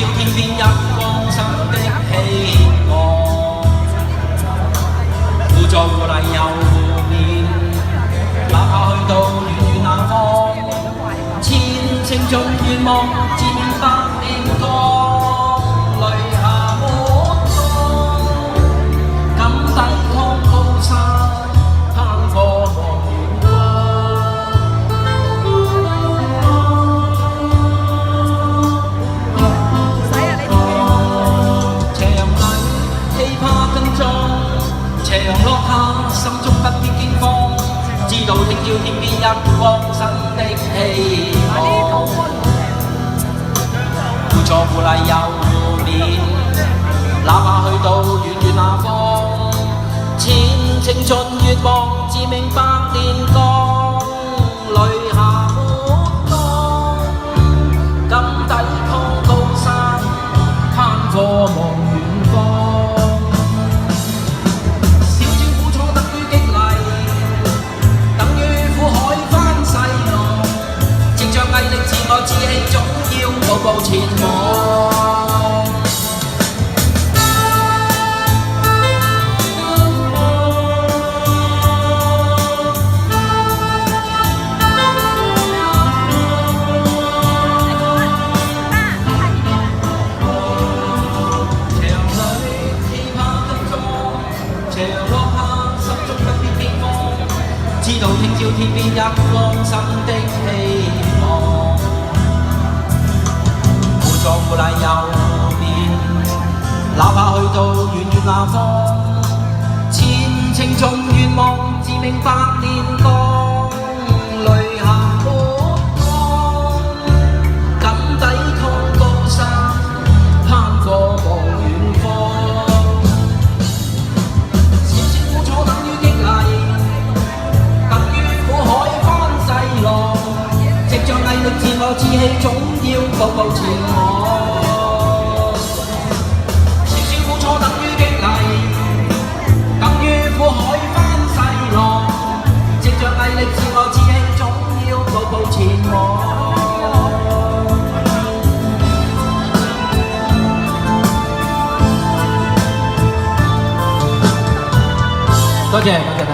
照天邊日光生的希望，互助互勵又互勉，哪怕去到遠遠那方，前程盡願望，自勉百年光，淚下沒光，敢抵抗高山，攀過望遠方。斜陽裏氣怕更壯，斜陽落下，心中不必驚慌，知道聽朝天邊一光生的希望，互助互勵又互勉，哪怕去到遠遠那方，前程盡願望，自命百年光，淚下沒光，敢抵抗高山，攀過望遠方。少少苦楚等於激勵，等於苦海翻細浪，藉着毅力自我志氣，總要步步前往。知道聽朝天邊一光生的希望，互助互勵又互勉，哪怕去到遠遠那方，前程盡願望，自命百年光，淚下沒光，敢抵抗高山，攀過望遠方。少少苦楚等於激勵，藉着毅力自我志氣，總要步步前往。少少苦楚等於激勵，等於苦海翻細浪。藉着毅力自我志氣，總要步步前往。多謝，多謝。